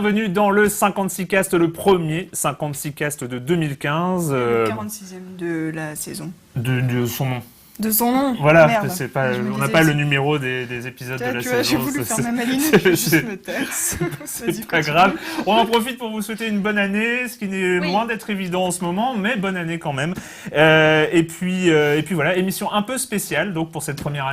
bienvenue dans le 56cast, le premier 56cast de 2015. Le 46e de la saison. De son nom. De son nom. Voilà, merde. c'est pas, on n'a pas le numéro des épisodes de la saison. J'ai voulu faire ma maline, je vais juste me taire. C'est pas grave. On en profite pour vous souhaiter une bonne année, ce qui n'est loin d'être évident en ce moment, mais bonne année quand même. Et puis voilà, émission un peu spéciale donc pour cette première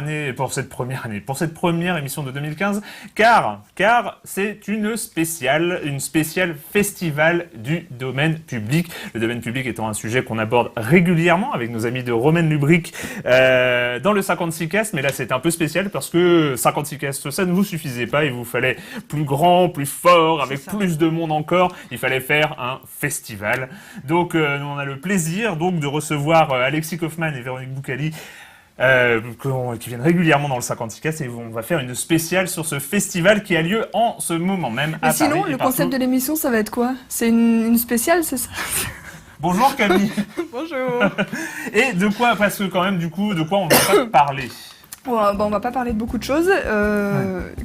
émission de 2015, car c'est une spéciale festival du domaine public. Le domaine public étant un sujet qu'on aborde régulièrement avec nos amis de Romaine Lubric. Dans le 56cast, mais là c'est un peu spécial parce que 56cast ça ne vous suffisait pas, il vous fallait plus grand, plus fort, avec plus de monde encore, il fallait faire un festival. Donc nous on a le plaisir donc de recevoir Alexis Kaufmann et Véronique Boukali qui viennent régulièrement dans le 56cast et on va faire une spéciale sur ce festival qui a lieu en ce moment même à Paris. Sinon, le concept de l'émission ça va être quoi? C'est une spéciale, c'est ça? Bonjour Camille. Bonjour. Et de quoi, parce que quand même du coup, de quoi on va pas parler? On va pas parler de beaucoup de choses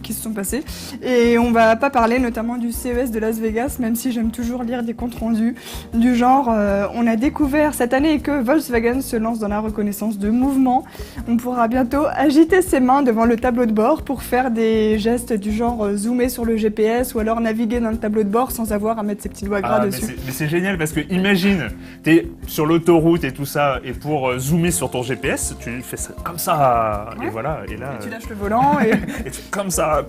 qui se sont passées et on va pas parler notamment du CES de Las Vegas, même si j'aime toujours lire des comptes rendus du genre on a découvert cette année que Volkswagen se lance dans la reconnaissance de mouvement. On pourra bientôt agiter ses mains devant le tableau de bord pour faire des gestes du genre zoomer sur le GPS ou alors naviguer dans le tableau de bord sans avoir à mettre ses petits doigts gras dessus. Mais c'est génial parce que imagine, t'es sur l'autoroute et tout ça et pour zoomer sur ton GPS, tu fais ça comme ça. Et voilà, et là... Et tu lâches le volant et... et tu comme ça,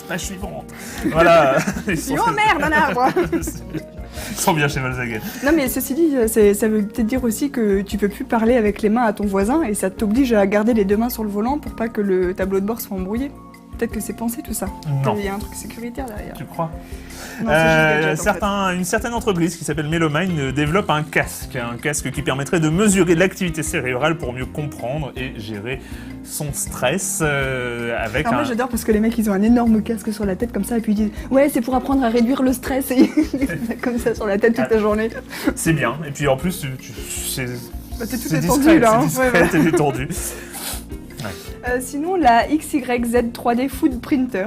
page suivante. Voilà. Oh merde, un arbre. Ils sont bien chez Volkswagen. Non mais ceci dit, ça veut peut-être dire aussi que tu peux plus parler avec les mains à ton voisin et ça t'oblige à garder les deux mains sur le volant pour pas que le tableau de bord soit embrouillé. Peut-être que c'est pensé tout ça. Non. Il y a un truc sécuritaire derrière. Tu crois? Non, c'est juste Une certaine entreprise qui s'appelle Mellowmind développe un casque qui permettrait de mesurer l'activité cérébrale pour mieux comprendre et gérer son stress avec Alors moi j'adore parce que les mecs ils ont un énorme casque sur la tête comme ça et puis ils disent ouais c'est pour apprendre à réduire le stress et comme ça sur la tête toute la journée. C'est bien et puis en plus t'es tout étendu là. T'es détendu. Sinon, la XYZ 3D Food Printer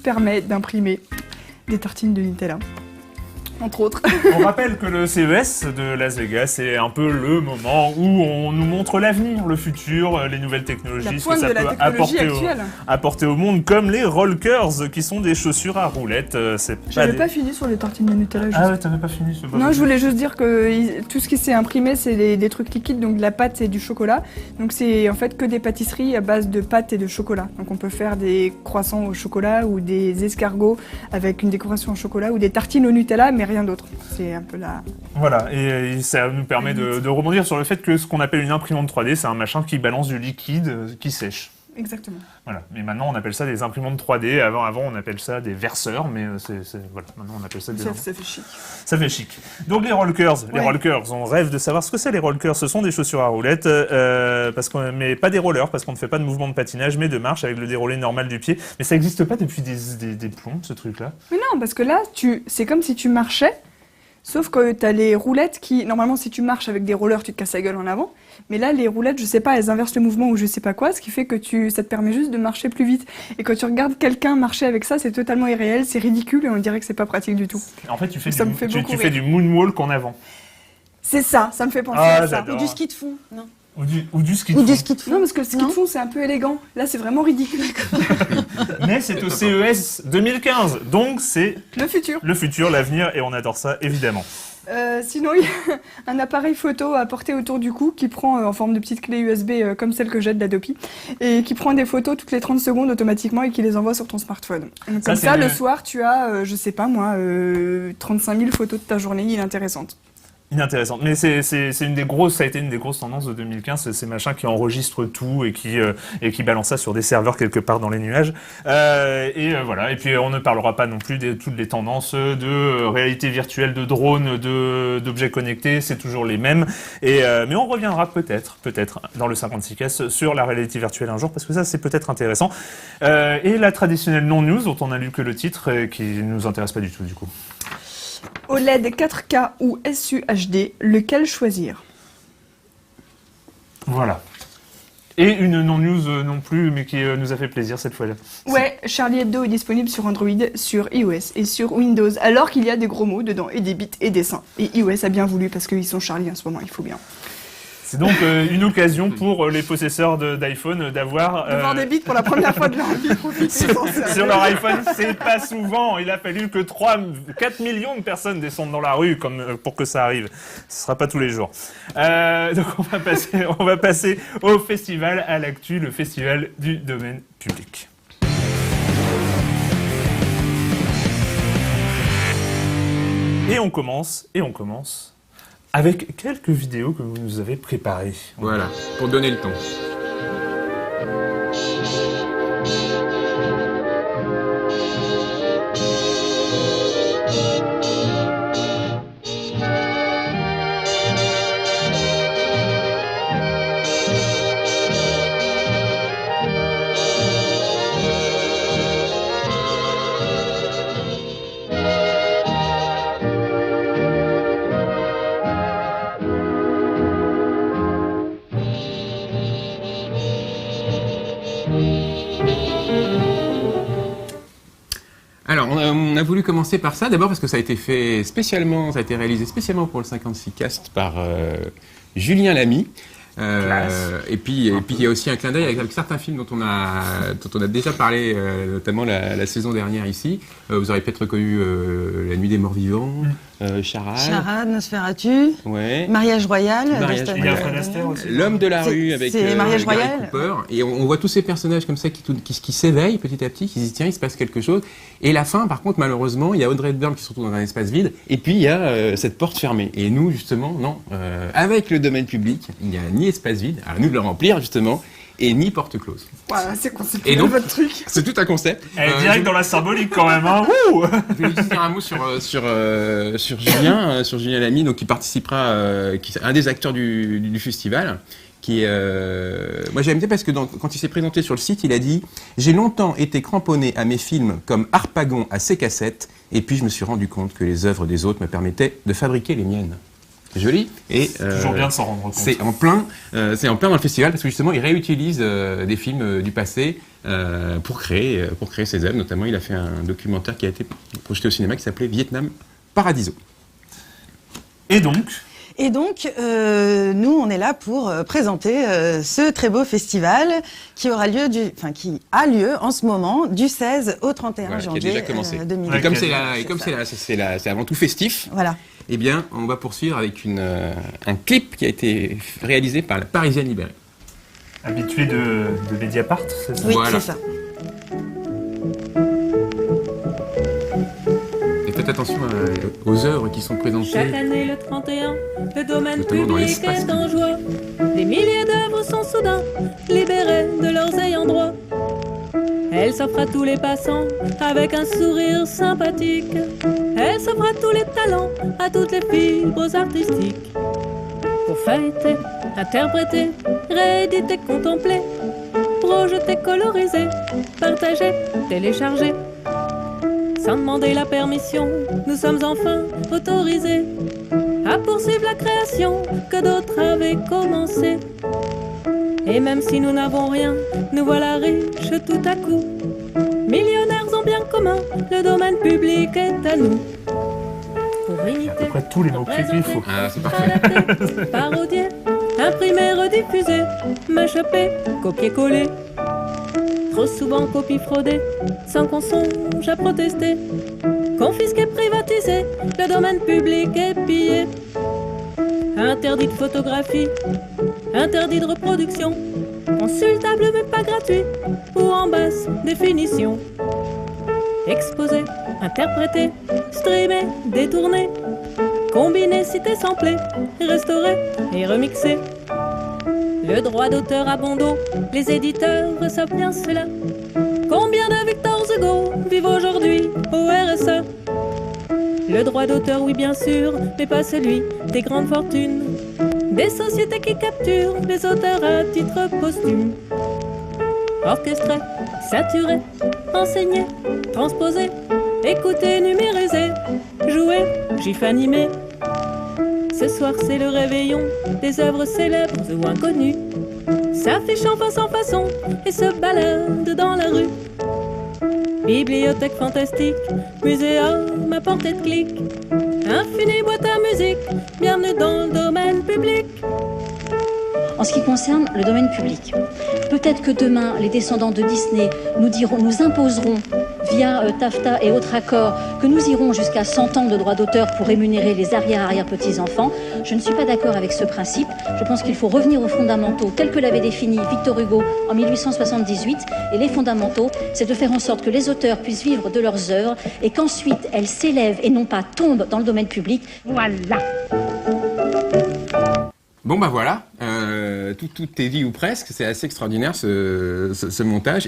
permet d'imprimer des tartines de Nutella, entre autres. On rappelle que le CES de Las Vegas, c'est un peu le moment où on nous montre l'avenir, le futur, les nouvelles technologies, ce que ça peut apporter au monde, comme les rollers, qui sont des chaussures à roulettes. J'avais pas fini sur les tartines de Nutella. Ah ouais, t'avais pas fini ce Non, je voulais juste dire que tout ce qui s'est imprimé, c'est des trucs liquides, donc de la pâte et du chocolat. Donc c'est en fait que des pâtisseries à base de pâte et de chocolat. Donc on peut faire des croissants au chocolat ou des escargots avec une décoration au chocolat ou des tartines au Nutella, mais rien d'autre. C'est un peu la... Voilà, et ça nous permet de rebondir sur le fait que ce qu'on appelle une imprimante 3D, c'est un machin qui balance du liquide qui sèche. Exactement. Voilà, mais maintenant on appelle ça des imprimantes 3D, avant on appelle ça des verseurs, mais voilà, maintenant on appelle ça des... Ça fait chic. Ça fait chic. Donc les rollers, on rêve de savoir ce que c'est les rollers, ce sont des chaussures à roulettes, mais pas des rollers, parce qu'on ne fait pas de mouvement de patinage, mais de marche avec le déroulé normal du pied. Mais ça n'existe pas depuis des plombs, ce truc-là? Mais non, parce que là, c'est comme si tu marchais, sauf que t'as les roulettes qui... Normalement, si tu marches avec des rollers, tu te casses la gueule en avant. Mais là, les roulettes, je sais pas, elles inversent le mouvement ou je sais pas quoi, ce qui fait que ça te permet juste de marcher plus vite. Et quand tu regardes quelqu'un marcher avec ça, c'est totalement irréel, c'est ridicule et on dirait que c'est pas pratique du tout. En fait, tu fais du moonwalk en avant. C'est ça me fait penser à ça. Ou du ski de fond, non. Ou du ski de fond. Non, parce que le ski de fond, c'est un peu élégant. Là, c'est vraiment ridicule. Mais c'est au CES 2015, donc c'est... Le futur, l'avenir, et on adore ça, évidemment. Sinon, il y a un appareil photo à porter autour du cou qui prend en forme de petite clé USB comme celle que j'ai de la Dopi et qui prend des photos toutes les 30 secondes automatiquement et qui les envoie sur ton smartphone. Donc, comme ça, le soir, tu as, je sais pas moi, 35 000 photos de ta journée inintéressantes. Inintéressante, mais ça a été une des grosses tendances de 2015, ces machins qui enregistrent tout et qui balancent ça sur des serveurs quelque part dans les nuages. Voilà. Et puis on ne parlera pas non plus de toutes les tendances de réalité virtuelle, de drones, d'objets connectés, c'est toujours les mêmes. Mais on reviendra peut-être dans le 56cast sur la réalité virtuelle un jour parce que ça c'est peut-être intéressant. Et la traditionnelle non-news dont on a lu que le titre qui nous intéresse pas du tout du coup. OLED 4K ou SUHD, lequel choisir? Voilà. Et une non-news non plus, mais qui nous a fait plaisir cette fois-là. Ouais, Charlie Hebdo est disponible sur Android, sur iOS et sur Windows, alors qu'il y a des gros mots dedans, et des bits et des seins. Et iOS a bien voulu, parce qu'ils sont Charlie en ce moment, il faut bien. C'est donc une occasion pour les possesseurs d'iPhone d'avoir... De voir des bits pour la première fois de leur vie, profiter sur leur iPhone, c'est pas souvent. Il a fallu que 4 millions de personnes descendent dans la rue pour que ça arrive. Ce sera pas tous les jours. Donc on va passer au festival, à l'actu, le festival du domaine public. Et on commence avec quelques vidéos que vous nous avez préparées. Voilà, pour donner le ton. Alors, on a voulu commencer par ça, d'abord parce que ça a été réalisé spécialement pour le 56 Cast par Julien Lamy. Et puis il y a aussi un clin d'œil avec certains films dont on a déjà parlé, notamment la saison dernière ici. Vous aurez peut-être reconnu La Nuit des Morts Vivants, Charade, Nosferatu, ouais. Mariage Royal, Il y a Fred Astaire aussi. L'homme de la rue avec Mariage Gary Royal. Cooper. Et on voit tous ces personnages comme ça qui s'éveillent petit à petit, qui se disent tiens, il se passe quelque chose. Et la fin, par contre, malheureusement, il y a Audrey Hepburn qui se retrouve dans un espace vide, et puis il y a cette porte fermée. Et nous, justement, non. Avec le domaine public, il n'y a ni espace vide, à nous de le remplir, justement, et ni porte close. Voilà, c'est Et conceptuel donc, votre truc. c'est tout un concept. Elle est direct dans la symbolique quand même, hein. Ouh. Je vais juste dire un mot sur Julien Lamy, donc qui participera, qui est un des acteurs du festival. Moi j'aime bien parce que quand il s'est présenté sur le site, il a dit « J'ai longtemps été cramponné à mes films comme Harpagon à ses cassettes, et puis je me suis rendu compte que les œuvres des autres me permettaient de fabriquer les miennes. » Joli. Et Toujours bien de s'en rendre compte. c'est en plein dans le festival parce que justement il réutilise des films du passé pour créer ses œuvres. Notamment, il a fait un documentaire qui a été projeté au cinéma qui s'appelait Vietnam Paradiso. Et donc, nous, on est là pour présenter ce très beau festival qui a lieu en ce moment du 16 au 31 janvier qui a déjà commencé. 2020. Et comme c'est avant tout festif, Voilà. eh bien, on va poursuivre avec un clip qui a été réalisé par la Parisienne Libérée. habitué de Mediapart, c'est ça? Oui, Voilà. c'est ça. Et faites attention aux œuvres qui sont présentées. Chaque année, le 31, le domaine Notamment dans public l'espace est en joie. Des milliers d'œuvres sont soudain libérées de leurs ayants droit. Elle s'offre à tous les passants avec un sourire sympathique. Elle s'offre à tous les talents, à toutes les fibres artistiques. Pour feuilleter, interpréter, rééditer, contempler, projeter, coloriser, partager, télécharger. Sans demander la permission, nous sommes enfin autorisés à poursuivre la création que d'autres avaient commencé. Et même si nous n'avons rien, nous voilà riches tout à coup. Millionnaires en bien commun, le domaine public est à nous. Pour À peu imiter, près tous les mots-clés qu'il faut. Ah, c'est parfait. adapter, parodier, imprimer, rediffuser, m'échapper, copier-coller. Trop souvent copie fraudée, sans qu'on songe à protester. Confisquer, privatiser, le domaine public est pillé. Interdit de photographie, interdit de reproduction, consultable mais pas gratuit, ou en basse définition. Exposé, interprété, streamé, détourné, combiné, cité, samplé, restauré et remixé. Le droit d'auteur à bon dos, les éditeurs savent bien cela. Combien de Victor Hugo vivent aujourd'hui au RSA? Le droit d'auteur, oui bien sûr, mais pas celui des grandes fortunes. Des sociétés qui capturent les auteurs à titre posthume. Orchestré, saturé, enseigné, transposé, écouté, numérisé, joué, gif animé. Ce soir c'est le réveillon des œuvres célèbres ou inconnues. s'affiche en face en façon et se balade dans la rue. Bibliothèque fantastique, muséum à portée de clic, infinie boîte à musique, bienvenue dans le domaine public. En ce qui concerne le domaine public, peut-être que demain, les descendants de Disney nous imposeront, via TAFTA et autres accords, que nous irons jusqu'à 100 ans de droits d'auteur pour rémunérer les arrière-petits-enfants. Je ne suis pas d'accord avec ce principe. Je pense qu'il faut revenir aux fondamentaux tels que l'avait défini Victor Hugo en 1878. Et les fondamentaux, c'est de faire en sorte que les auteurs puissent vivre de leurs œuvres et qu'ensuite elles s'élèvent et non pas tombent dans le domaine public. Voilà. Bon bah voilà, tout est dit ou presque, c'est assez extraordinaire ce montage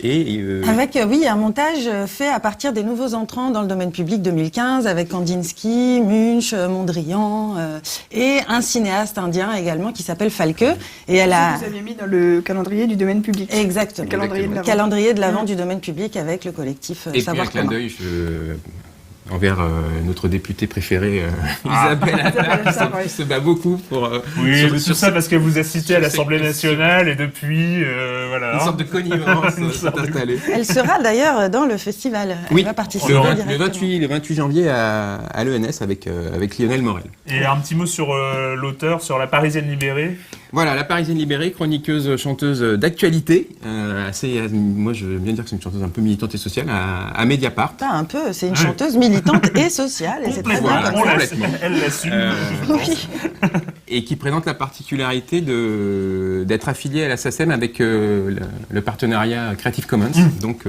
Avec un montage fait à partir des nouveaux entrants dans le domaine public 2015 avec Kandinsky, Munch, Mondrian et un cinéaste indien également qui s'appelle Falke. Et elle a... Vous aviez mis dans le calendrier du domaine public. Exactement. Le calendrier de l'Avent du domaine public avec le collectif et Savoir puis un clin commun. d'œil envers notre députée préférée, Isabelle Attard, qui se bat beaucoup pour... Oui, tout ça parce qu'elle vous a cité à l'Assemblée nationale et depuis, voilà. Une sorte de connivence s'est installée. Elle sera d'ailleurs dans le festival. Elle Oui, va participer le 28 janvier à l'ENS avec Lionel Morel. Et un petit mot sur l'auteur, sur la Parisienne libérée. Voilà, la Parisienne libérée, chroniqueuse, chanteuse d'actualité, moi je veux bien dire que c'est une chanteuse un peu militante et sociale, à Mediapart. Pas un peu, c'est une chanteuse militante et sociale, et c'est très bien. Voilà, complètement. Elle l'assume. Oui. Et qui présente la particularité d'être affiliée à la SACEM avec le partenariat Creative Commons. Donc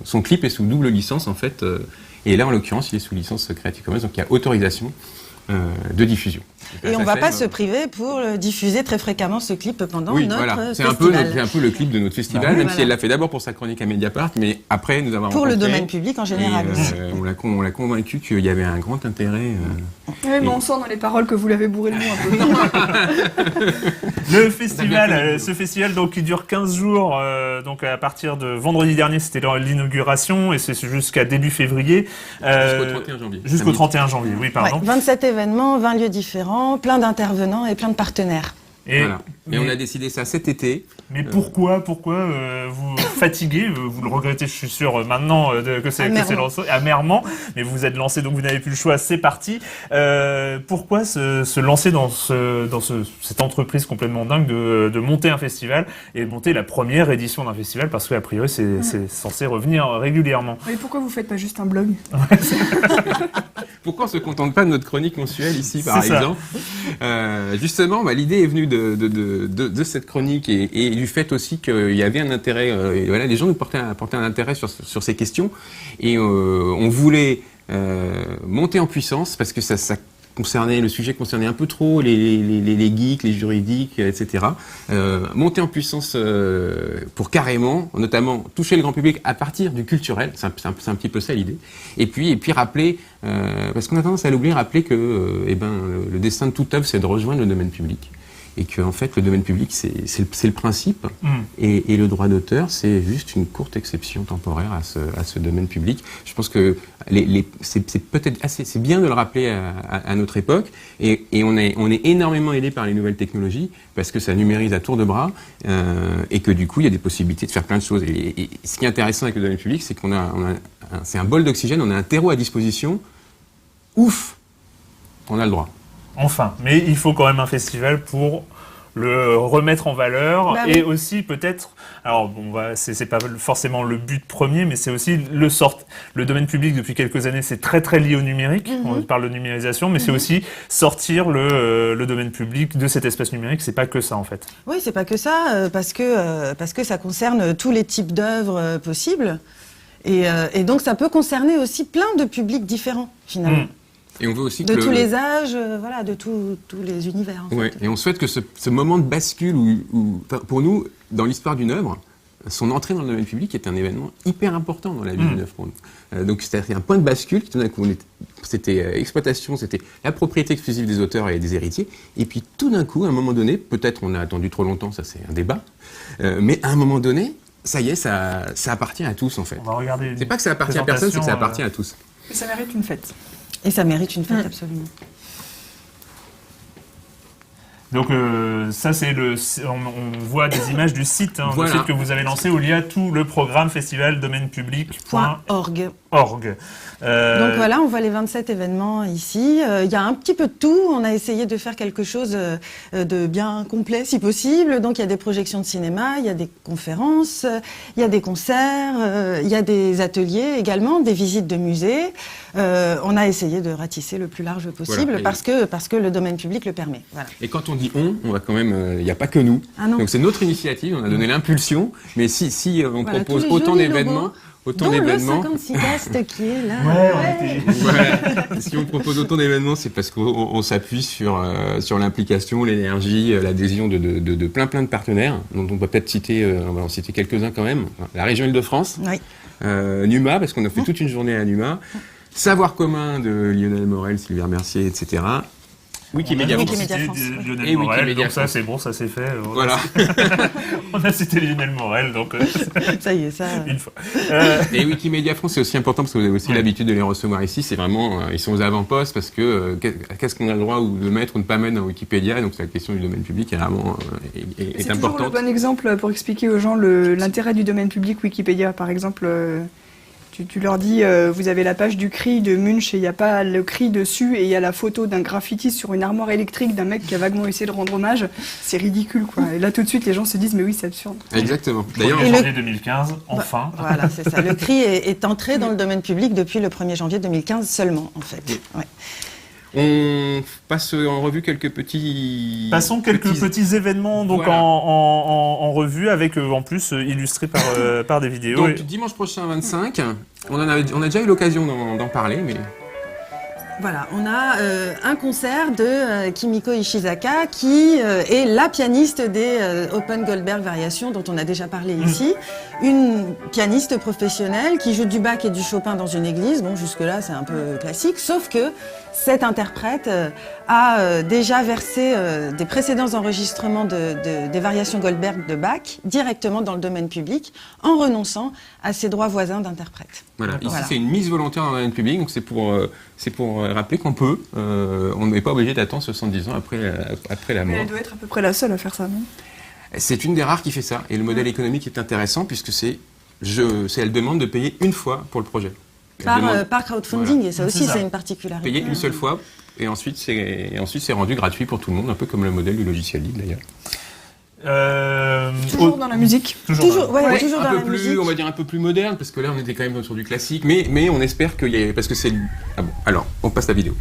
son clip est sous double licence en fait, et là en l'occurrence il est sous licence Creative Commons, donc il y a autorisation de diffusion. Et on ne va pas se priver pour diffuser très fréquemment ce clip pendant notre voilà. C'est festival. un peu le clip de notre festival, même si elle l'a fait d'abord pour sa chronique à Mediapart, mais après nous avons pour le rencontré, domaine public en général et, aussi. on l'a convaincu qu'il y avait un grand intérêt. Oui, mais on sent dans les paroles que vous l'avez bourré le mot un peu. Le festival, ce festival donc qui dure 15 jours, donc à partir de vendredi dernier, c'était l'inauguration et c'est jusqu'à début février. Jusqu'au 31 janvier. Jusqu'au 31 janvier, oui, pardon. Ouais, 27 événements, 20 lieux différents, plein d'intervenants et plein de partenaires. Et, Voilà. Et on a décidé ça cet été. Mais pourquoi vous fatiguez, vous le regrettez, je suis sûr, maintenant que c'est lancé amèrement, mais vous vous êtes lancé, donc vous n'avez plus le choix, c'est parti. Pourquoi se lancer dans cette entreprise complètement dingue de monter un festival et de monter la première édition d'un festival, parce qu'a priori c'est censé revenir régulièrement. Et pourquoi vous faites pas juste un blog? Pourquoi on se contente pas de notre chronique mensuelle ici, par C'est ça. exemple Justement, l'idée est venue de cette chronique et du fait aussi qu'il y avait un intérêt. Et voilà, les gens portaient un intérêt sur ces questions et on voulait monter en puissance parce que le sujet concernait un peu trop les geeks, les juridiques, etc. Monter en puissance pour carrément, notamment toucher le grand public à partir du culturel, c'est un petit peu ça l'idée. Et puis rappeler, parce qu'on a tendance à l'oublier, rappeler que le destin de toute œuvre, c'est de rejoindre le domaine public. Et que en fait le domaine public c'est le principe et le droit d'auteur c'est juste une courte exception temporaire à ce domaine public. Je pense que c'est peut-être c'est bien de le rappeler à notre époque et on est énormément aidé par les nouvelles technologies parce que ça numérise à tour de bras et que du coup il y a des possibilités de faire plein de choses et ce qui est intéressant avec le domaine public c'est qu'on a c'est un bol d'oxygène, on a un terreau à disposition. Ouf, on a le droit. Enfin, mais il faut quand même un festival pour le remettre en valeur et aussi peut-être, alors bon, c'est pas forcément le but premier, mais c'est aussi le domaine public depuis quelques années, c'est très très lié au numérique. On parle de numérisation, mais c'est aussi sortir le domaine public de cet espace numérique. C'est pas que ça en fait. Oui, c'est pas que ça, parce que ça concerne tous les types d'œuvres possibles, et donc ça peut concerner aussi plein de publics différents finalement. Et on veut aussi de tous les âges, voilà, de tous les univers. En fait. Et on souhaite que ce moment de bascule, pour nous, dans l'histoire d'une œuvre, son entrée dans le domaine public est un événement hyper important dans la vie d'une œuvre pour nous. Donc c'était un point de bascule, tout d'un coup, c'était exploitation, c'était la propriété exclusive des auteurs et des héritiers. Et puis tout d'un coup, à un moment donné, peut-être on a attendu trop longtemps, ça c'est un débat, mais à un moment donné, ça y est, ça appartient à tous en fait. On va regarder. C'est pas que ça appartient à personne, c'est que ça appartient à tous. Et ça mérite une fête. Et ça mérite une fête, absolument. Donc ça c'est on voit des images du site, hein, Voilà. le site que vous avez lancé où il y a tout le programme festival domaine public.org. .org. Donc voilà, on voit les 27 événements ici. Il y a un petit peu de tout. On a essayé de faire quelque chose de bien complet si possible. Donc il y a des projections de cinéma, il y a des conférences, il y a des concerts, il y a des ateliers également, des visites de musées. On a essayé de ratisser le plus large possible Voilà. parce que le domaine public le permet. Voilà. Et quand on dit on va quand même, il n'y a pas que nous. Ah non. Donc c'est notre initiative, on a donné l'impulsion, mais si on Voilà, propose tous les autant jolis d'événements, logos, dont le 56 Cast qui est là. voilà. Si on propose autant d'événements, c'est parce qu'on s'appuie sur l'implication, l'énergie, l'adhésion de plein de partenaires, dont on va peut-être citer, on va en citer quelques-uns quand même. La région Île-de-France, Oui. Numa, parce qu'on a fait toute une journée à Numa, Savoir commun de Lionel Morel, Sylvia Mercier, etc. Wikimédia On a France. cité Wikimédia France. Lionel Et Morel, Wikimédia donc ça France. c'est bon, ça c'est fait. Voilà. On a cité Lionel Morel, donc Ça y est, ça. une fois. Et Wikimedia France, c'est aussi important parce que vous avez aussi l'habitude de les recevoir ici. C'est vraiment, ils sont aux avant-postes parce que qu'est-ce qu'on a le droit de mettre ou de ne pas mettre dans Wikipédia. Donc c'est la question du domaine public est vraiment est C'est toujours le importante. bon exemple pour expliquer aux gens l'intérêt du domaine public Wikipédia. Par exemple, tu leur dis, vous avez la page du CRI de Munch et il n'y a pas le CRI dessus et il y a la photo d'un graffiti sur une armoire électrique d'un mec qui a vaguement essayé de rendre hommage. C'est ridicule, quoi. Et là, tout de suite, les gens se disent, mais oui, c'est absurde. Exactement. 1er D'ailleurs, janvier 2015, enfin. Voilà, c'est ça. Le CRI est entré dans le domaine public depuis le 1er janvier 2015 seulement, en fait. Ouais. on passe en revue quelques petits. Passons quelques petits événements donc Voilà. en revue avec en plus illustrés par des vidéos. Donc dimanche prochain 25, on a déjà eu l'occasion d'en parler, mais Voilà, on a un concert de Kimiko Ishizaka qui est la pianiste des Open Goldberg Variations dont on a déjà parlé ici. Une pianiste professionnelle qui joue du Bach et du Chopin dans une église. Bon, jusque-là, c'est un peu classique, sauf que cette interprète a déjà versé des précédents enregistrements des variations Goldberg de Bach directement dans le domaine public en renonçant à ses droits voisins d'interprète. voilà. Ici Voilà. c'est une mise volontaire dans le domaine public, donc c'est pour rappeler qu'on peut. On n'est pas obligé d'attendre 70 ans après la Mais mort. elle doit être à peu près la seule à faire ça, non? C'est une des rares qui fait ça. Et le modèle économique est intéressant puisque elle demande de payer une fois pour le projet. Elle demande Par crowdfunding, Voilà. et ça aussi C'est ça. c'est une particularité. payer une seule fois et ensuite c'est rendu gratuit pour tout le monde, un peu comme le modèle du logiciel libre d'ailleurs. Toujours dans la musique. Toujours, ouais, Oui, toujours un dans peu la plus, musique. on va dire un peu plus moderne, parce que là on était quand même sur du classique, mais on espère qu'il y a, parce que c'est... Ah bon, alors, on passe la vidéo.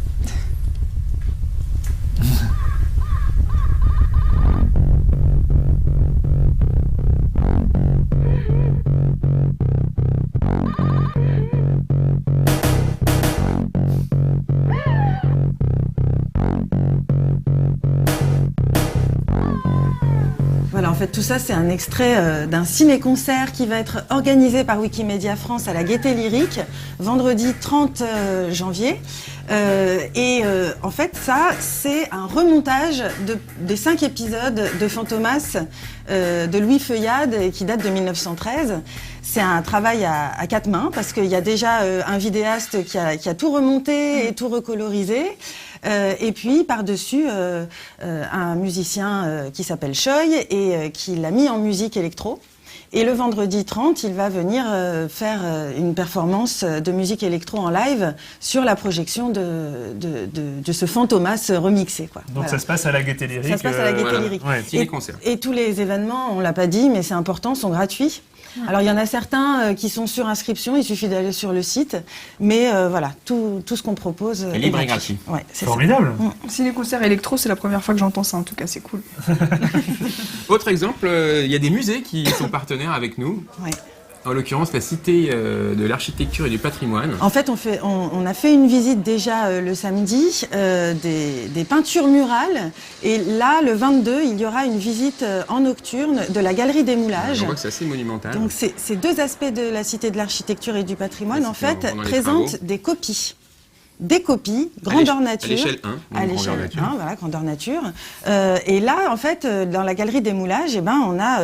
Voilà, en fait, tout ça, c'est un extrait d'un ciné-concert qui va être organisé par Wikimedia France à la Gaîté Lyrique, vendredi 30 janvier. En fait, ça, c'est un remontage des 5 épisodes de Fantomas de Louis Feuillade qui date de 1913. C'est un travail à 4 mains parce qu'il y a déjà un vidéaste qui a tout remonté et tout recolorisé. Et puis par-dessus un musicien qui s'appelle Choi et qui l'a mis en musique électro. Et le vendredi 30, il va venir faire une performance de musique électro en live sur la projection de ce Fantomas remixé, quoi. Donc Voilà. ça se passe à la Gaîté Lyrique. Ça se passe à la Gaîté voilà. Lyrique. Ouais. Ciné-concert. Et tous les événements, on l'a pas dit, mais c'est important, sont gratuits. Alors il y en a certains qui sont sur inscription, il suffit d'aller sur le site, mais voilà, tout ce qu'on propose est libre et gratuit. Ouais, c'est ça. Formidable. Si les concerts électro, c'est la première fois que j'entends ça, en tout cas, c'est cool. Autre exemple, il y a des musées qui sont partenaires avec nous. Ouais. En l'occurrence, la Cité de l'Architecture et du Patrimoine. En fait, on a fait une visite déjà le samedi des peintures murales. Et là, le 22, il y aura une visite en nocturne de la Galerie des Moulages. On voit que c'est assez monumental. Donc, ces deux aspects de la Cité de l'Architecture et du Patrimoine, La en cité fait, pendant les présentent travaux. des copies. Des copies, grandeur nature. À l'échelle 1. donc À grandeur l'échelle nature. 1, voilà, grandeur nature. Et là, en fait, dans la galerie des moulages, eh ben, on a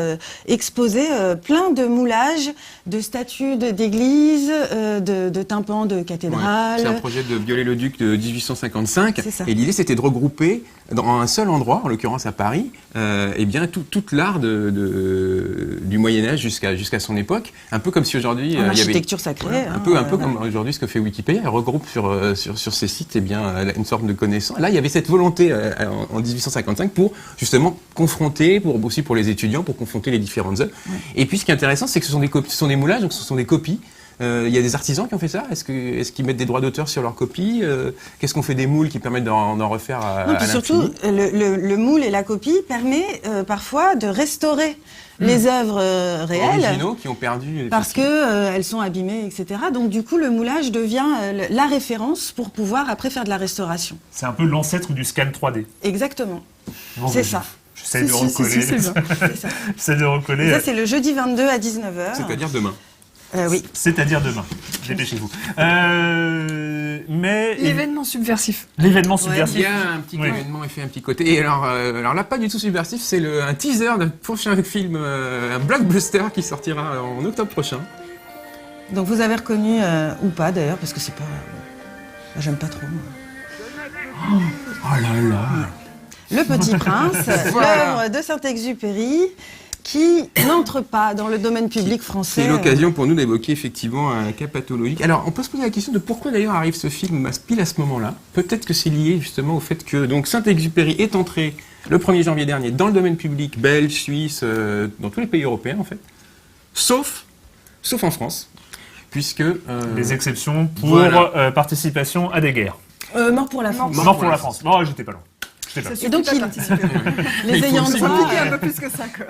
exposé plein de moulages, de statues d'églises, de tympans de Ouais. cathédrales. C'est un projet de Viollet-le-Duc de 1855. C'est ça. Et l'idée, c'était de regrouper dans un seul endroit, en l'occurrence à Paris, eh bien toute l'art du Moyen-Âge jusqu'à son époque, un peu comme si aujourd'hui il y avait architecture sacrée. un peu comme aujourd'hui ce que fait Wikipédia, elle regroupe sur ces sites eh bien une sorte de connaissance. Là, il y avait cette volonté en 1855 pour justement confronter, aussi pour les étudiants, pour confronter les différentes œuvres. Ouais. Et puis ce qui est intéressant, c'est que ce sont des moulages, donc ce sont des copies. Il y a des artisans qui ont fait ça. Est-ce qu'ils mettent des droits d'auteur sur leurs copies? Qu'est-ce qu'on fait des moules qui permettent d'en refaire à puis surtout, le moule et la copie permet parfois de restaurer les œuvres réelles, originaux qui ont perdu parce que elles sont abîmées, etc. Donc du coup, le moulage devient la référence pour pouvoir après faire de la restauration. C'est un peu l'ancêtre du scan 3D. Exactement. Bon, c'est ça. J'essaie de recoller. J'essaie de recoller. Ça, c'est le jeudi 22 à 19h. C'est-à-dire demain. Oui. C'est-à-dire demain. Dépêchez-vous. Mais l'événement subversif. L'événement subversif. Il y a un petit événement et fait un petit côté. Et alors là, pas du tout subversif, c'est un teaser d'un prochain film, un blockbuster qui sortira en octobre prochain. Donc vous avez reconnu, ou pas d'ailleurs, parce que c'est pas... j'aime pas trop. Oh là là. Le Petit Prince, l'œuvre de Saint-Exupéry, qui n'entre pas dans le domaine public français. C'est l'occasion pour nous d'évoquer effectivement un cas pathologique. Alors, on peut se poser la question de pourquoi d'ailleurs arrive ce film pile à ce moment-là. Peut-être que c'est lié justement au fait que donc Saint-Exupéry est entré le 1er janvier dernier dans le domaine public belge, suisse, dans tous les pays européens en fait, sauf en France, puisque... des exceptions pour participation à des guerres. Mort pour la France. Mort pour la France. Non, j'étais pas loin. Et donc, les ayants droit, un peu plus que ça, quoi.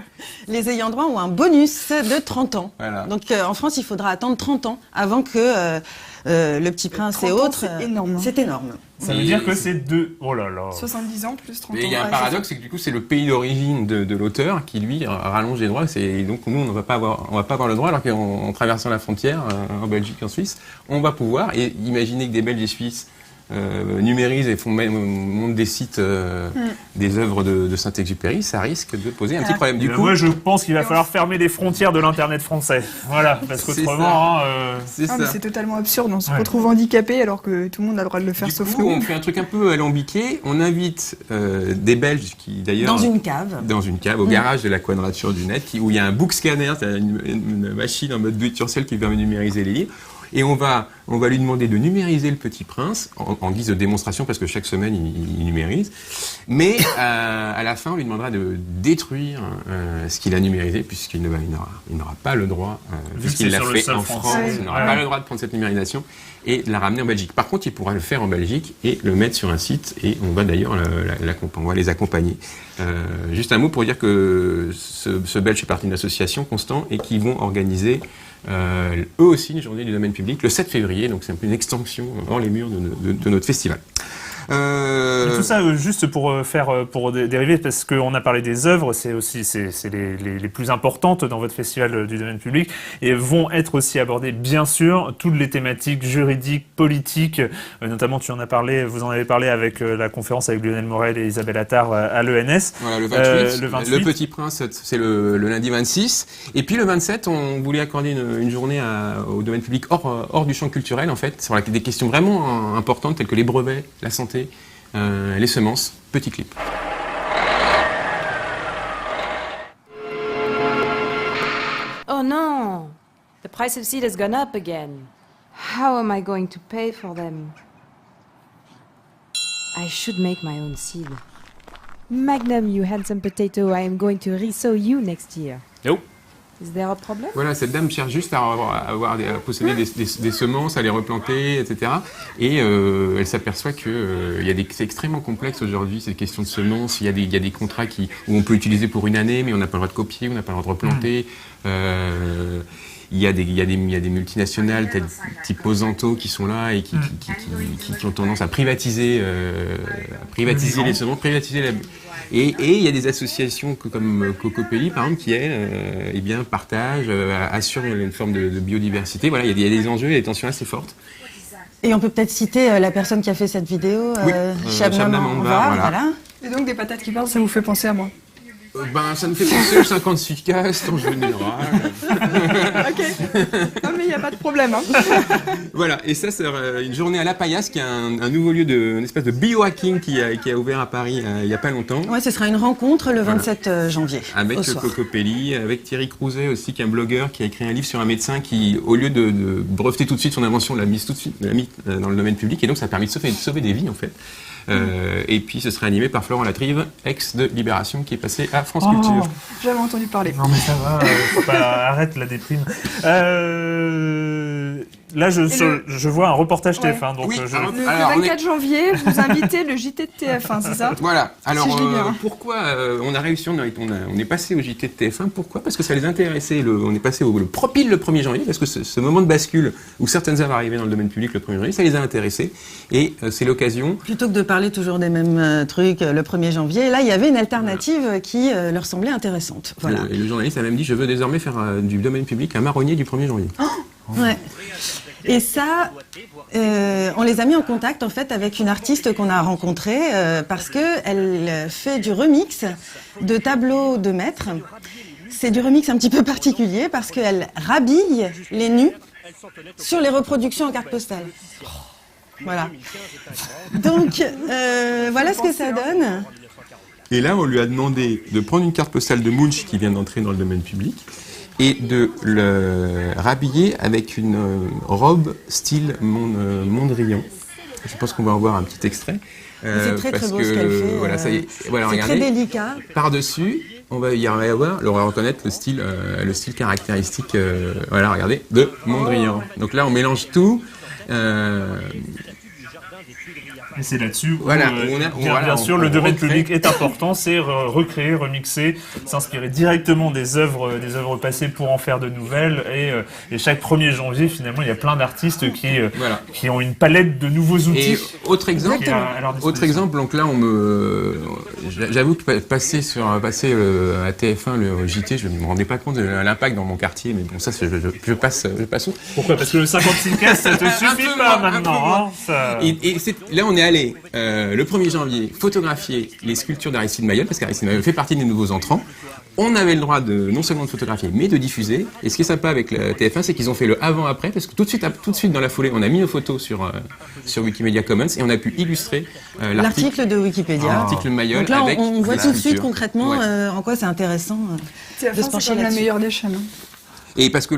Les ayants droit ont un bonus de 30 ans. Voilà. Donc, en France, il faudra attendre 30 ans avant que le Petit Prince et autres... C'est énorme. C'est énorme. Ça veut dire que c'est oh là là. 70 ans plus 30 ans. Et il y a un paradoxe, c'est que du coup, c'est le pays d'origine de l'auteur qui, lui, rallonge les droits. Et donc, nous, on va pas avoir le droit, alors qu'en traversant la frontière, en Belgique, en Suisse, on va pouvoir. Et imaginez que des Belges et Suisses numérisent et montent des sites des œuvres de Saint-Exupéry, ça risque de poser un petit problème. Du coup, moi, je pense qu'il va falloir fermer les frontières de l'internet français. Voilà, parce qu'autrement, c'est totalement absurde. On se retrouve handicapé alors que tout le monde a le droit de le faire sauf nous. On fait un truc un peu alambiqué. On invite des Belges qui d'ailleurs dans une cave, au garage de la Quadrature du Net, où il y a un book scanner, c'est une machine en mode do it yourself qui permet de numériser les livres. Et on va lui demander de numériser le Petit Prince en guise de démonstration parce que chaque semaine il numérise. Mais à la fin on lui demandera de détruire ce qu'il a numérisé puisqu'il n'aura pas le droit, puisqu'il l'a fait en France, il n'aura pas le droit de prendre cette numérisation et de la ramener en Belgique. Par contre il pourra le faire en Belgique et le mettre sur un site et on va d'ailleurs on va les accompagner. Juste un mot pour dire que ce Belge fait partie d'une association, Constant, et qui vont organiser eux aussi une journée du domaine public le 7 février, donc c'est un peu une extension hors les murs de notre festival. Tout ça juste pour dériver, parce qu'on a parlé des œuvres, c'est les plus importantes dans votre festival du domaine public, et vont être aussi abordées bien sûr toutes les thématiques juridiques, politiques, notamment vous en avez parlé avec la conférence avec Lionel Morel et Isabelle Attard à l'ENS. Voilà, le 28. Le Petit Prince, c'est le lundi 26, et puis le 27, on voulait accorder une journée au domaine public hors du champ culturel en fait, sur des questions vraiment importantes telles que les brevets, la santé, les semences, petit clip. Oh no! The price of seed has gone up again. How am I going to pay for them? I should make my own seed. Magnum, you handsome potato, I am going to resow you next year. Oh. Is there a problem? Voilà, cette dame cherche juste à posséder des semences, à les replanter, etc. Et elle s'aperçoit que c'est extrêmement complexe aujourd'hui, cette question de semences. Il y a des contrats où on peut utiliser pour une année, mais on n'a pas le droit de copier, on n'a pas le droit de replanter. Il y a des multinationales type Monsanto qui sont là et qui ont tendance à privatiser les semences, et il y a des associations comme Cocopelli par exemple qui partagent, assurent une forme de biodiversité. Voilà, il y a des enjeux et des tensions assez fortes. Et on peut peut-être citer la personne qui a fait cette vidéo, Shabnam Anvar, voilà. Et donc des patates qui parlent, ça vous fait penser à moi? Ça me fait penser au 56 cast en général. Ok. Non mais il n'y a pas de problème. Hein. Voilà, et ça, c'est une journée à La Paillasse, qui est un nouveau lieu une espèce de biohacking qui a ouvert à Paris il n'y a pas longtemps. Ouais, ce sera une rencontre le 27 janvier. Avec au soir. Coco Pelli, avec Thierry Crouzet aussi, qui est un blogueur qui a écrit un livre sur un médecin qui, au lieu de breveter tout de suite son invention, l'a mise tout de suite dans le domaine public, et donc ça a permis de sauver des vies en fait. Et puis ce sera animé par Florent Latrive, ex de Libération, qui est passé à France Culture. J'avais entendu parler. Non mais ça va, faut pas, arrête la déprime. Là, je vois un reportage Ouais. TF1, donc Oui, Le alors, 24 janvier, vous invitez le JT de TF1, c'est ça? Voilà. Alors Si je lis bien. pourquoi on a réussi, on est passé au JT de TF1. Pourquoi? Parce que ça les intéressait. On est passé pile le 1er janvier, parce que ce moment de bascule où certaines œuvres arrivaient dans le domaine public le 1er janvier, ça les a intéressés. Et c'est l'occasion. Plutôt que de parler toujours des mêmes trucs le 1er janvier, là, il y avait une alternative qui leur semblait intéressante. Voilà. Le journaliste a même dit: je veux désormais faire du domaine public un marronnier du 1er janvier. Ouais. Et ça, on les a mis en contact en fait avec une artiste qu'on a rencontrée parce que elle fait du remix de tableaux de maîtres. C'est du remix un petit peu particulier parce qu'elle rhabille les nus sur les reproductions en carte postale. Voilà. Donc voilà ce que ça donne. Et là, on lui a demandé de prendre une carte postale de Munch qui vient d'entrer dans le domaine public et de le rhabiller avec une robe style Mondrian. Je pense qu'on va en voir un petit extrait. C'est très très beau ce qu'elle fait. Voilà, ça y est. Voilà, c'est regardez. très délicat. Par-dessus, on va y avoir, on va reconnaître le style caractéristique, voilà, regardez, de Mondrian. Donc là, on mélange tout. Et c'est là-dessus où, Voilà, bien sûr, le domaine public est important, c'est recréer, remixer, s'inspirer directement des œuvres passées pour en faire de nouvelles. Et chaque 1er janvier, finalement, il y a plein d'artistes qui ont une palette de nouveaux outils. Et autre exemple, donc là, j'avoue que passer à TF1 le JT, je ne me rendais pas compte de l'impact dans mon quartier, mais bon, ça, je passe outre. Pourquoi? Parce que le 56K, ça te suffit pas maintenant. Là, on est allé le 1er janvier photographier les sculptures d'Aristide Maillol, parce qu'Aristide Maillol fait partie des nouveaux entrants. On avait le droit non seulement de photographier, mais de diffuser. Et ce qui est sympa avec la TF1, c'est qu'ils ont fait le avant-après, parce que tout de suite dans la foulée, on a mis nos photos sur Wikimedia Commons et on a pu illustrer l'article de Wikipédia. L'article Maillol. Donc là, avec on voit tout de suite sculpture. concrètement Ouais. en quoi c'est intéressant de se TF1, pencher c'est comme la là-dessus. meilleure des chaînes. Hein. Et parce que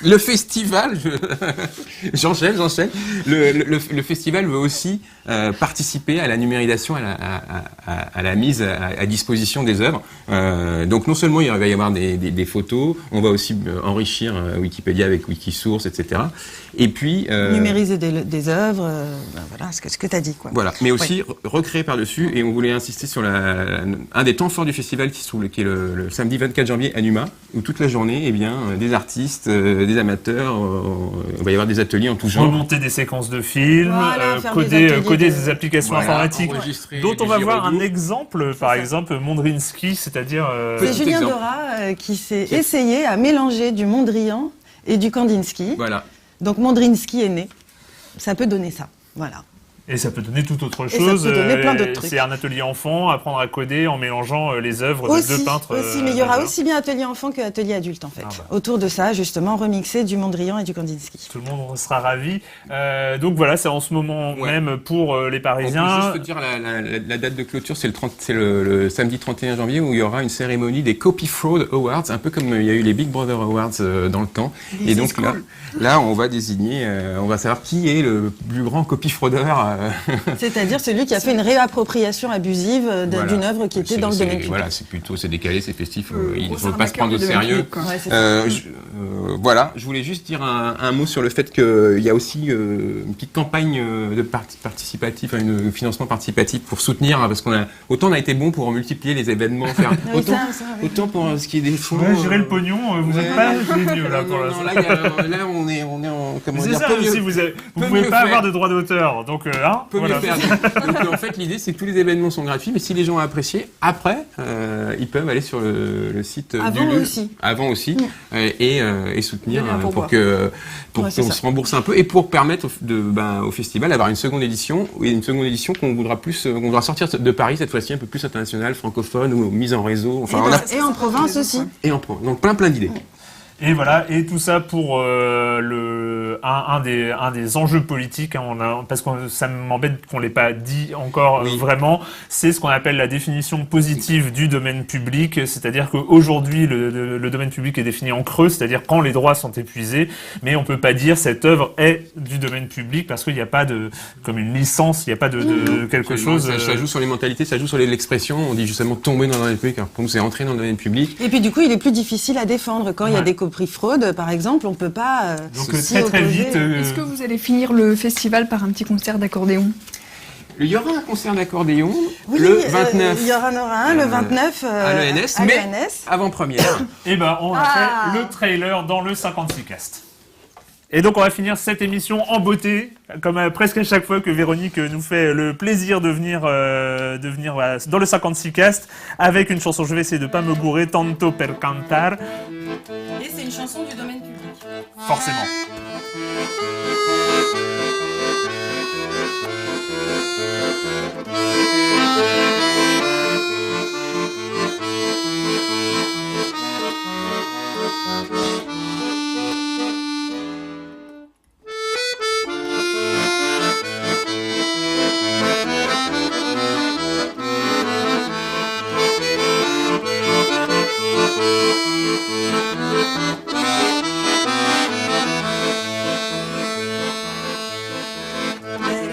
le festival, j'enchaîne, le festival veut aussi participer à la numérisation, à la mise à disposition des œuvres. Donc non seulement il va y avoir des photos, on va aussi enrichir Wikipédia avec Wikisource, etc. Et puis numériser des œuvres, voilà ce que tu as dit, quoi. Voilà, mais aussi recréer par-dessus, et on voulait insister sur un des temps forts du festival qui est le samedi 24 janvier à Numa, où toute la journée, eh bien, des artistes, des amateurs, il va y avoir des ateliers en tout genre. Remonter des séquences de films, Voilà, faire coder des applications informatiques, enregistrer dont on des va voir un gyrodos. exemple, par exemple, Mondrinsky, c'est-à-dire... C'est Petit Julien exemple. Dora qui s'est essayé à mélanger du Mondrian et du Kandinsky. Voilà. Donc Mondrinsky est né. Ça peut donner ça. Voilà. Et ça peut donner tout autre ça chose. peut donner plein d'autres trucs. C'est un atelier enfant, apprendre à coder en mélangeant les œuvres de deux peintres. Aussi, mais il y aura majeurs. aussi bien atelier enfant que atelier adulte en fait. Ah bah. Autour de ça, justement, remixer du Mondrian et du Kandinsky. Tout le monde sera ravi. Donc voilà, c'est en ce moment Ouais. même pour les On Parisiens. peut juste te dire la date de clôture, c'est le samedi 31 janvier, où il y aura une cérémonie des Copy Fraud Awards, un peu comme il y a eu les Big Brother Awards dans le temps. Et donc là, on va désigner, on va savoir qui est le plus grand copy fraudeur. C'est-à-dire celui qui a fait une réappropriation abusive Voilà. d'une œuvre qui était dans le domaine public. Voilà, c'est décalé, c'est festif, il ne Gros faut pas se arnaqueur prendre au du domaine sérieux. public, quoi. Ouais, c'est ça. Voilà, je voulais juste dire un mot sur le fait qu'il y a aussi une petite campagne de participatif, un financement participatif pour soutenir, hein, parce autant on a été bon pour multiplier les événements, faire Oui, autant, ça, oui. autant pour ce qui est des fonds. Ouais, gérer le pognon, vous n'êtes pas géniaux là pour l'instant. Là, on est en comment C'est dire, ça peu aussi, mieux- vous peut pouvez mieux pas faire. avoir de droit d'auteur. Donc peut voilà. mieux faire. Donc en fait, l'idée, c'est que tous les événements sont gratuits, mais si les gens ont apprécié, après, ils peuvent aller sur le site Avant du aussi. Avant aussi, et soutenir Donner un pour pourboire. qu'on Ouais, c'est ça. se rembourse un peu et pour permettre au festival d'avoir une seconde édition qu'on voudra sortir de Paris cette fois-ci un peu plus international, francophone ou mise en réseau. Enfin, Et en province aussi. donc plein d'idées. Et voilà, et tout ça pour un des enjeux politiques, hein, parce que ça m'embête qu'on l'ait pas dit encore vraiment, c'est ce qu'on appelle la définition positive du domaine public, c'est-à-dire qu'aujourd'hui le domaine public est défini en creux, c'est-à-dire quand les droits sont épuisés, mais on peut pas dire cette œuvre est du domaine public parce qu'il n'y a pas comme une licence, il n'y a pas de quelque chose. Ça joue sur les mentalités, ça joue sur l'expression, on dit justement tomber dans le domaine public, alors pour nous c'est entrer dans le domaine public. Et puis du coup, il est plus difficile à défendre. Quand il y a des prix fraude, par exemple, on peut pas. Donc très vite. Est-ce que vous allez finir le festival par un petit concert d'accordéon? Il y aura un concert d'accordéon Oui, le 29. Il y en aura un le 29 à l'ENS, à mais l'ENS. avant-première. Et ben on a fait le trailer dans le 56 cast. Et donc on va finir cette émission en beauté, comme presque à chaque fois que Véronique nous fait le plaisir de venir voilà, dans le 56 cast avec une chanson. Je vais essayer de pas me gourer, Tanto per cantar. Et c'est une chanson du domaine public. Forcément.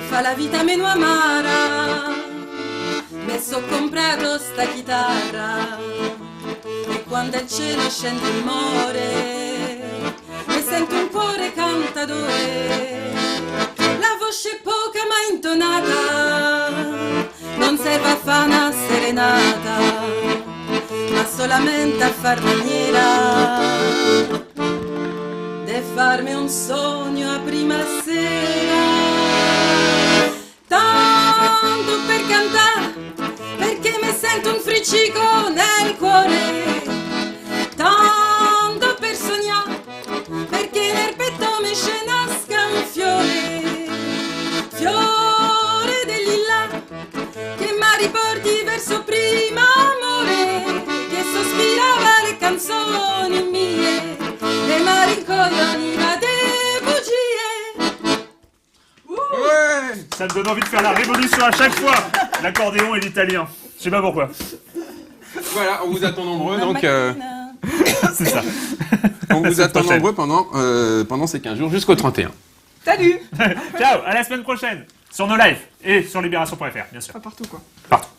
Fa la vita meno amara, mi so comprato sta chitarra e quando il cielo scende il more mi sento un cuore cantadore, la voce poca ma intonata non serve a fa' una serenata ma solamente a far maniera de farmi un sogno a prima sera. Tanto per cantare, perché mi sento un friccico nel cuore. Tanto per sognare, perché nel petto mi ce nasca un fiore. Fiore del lilla, che mi riporti verso prima amore, che sospirava le canzoni mie e mi rincoglioniva de bugie. Ça me donne envie de faire la révolution à chaque fois. L'accordéon et l'italien. Je sais pas pourquoi. Voilà, on vous attend nombreux, donc C'est ça. on vous semaine attend prochaine. nombreux pendant ces 15 jours jusqu'au 31. Salut! Ciao, à la semaine prochaine. Sur nos lives et sur libération.fr, bien sûr. Pas partout quoi. Partout.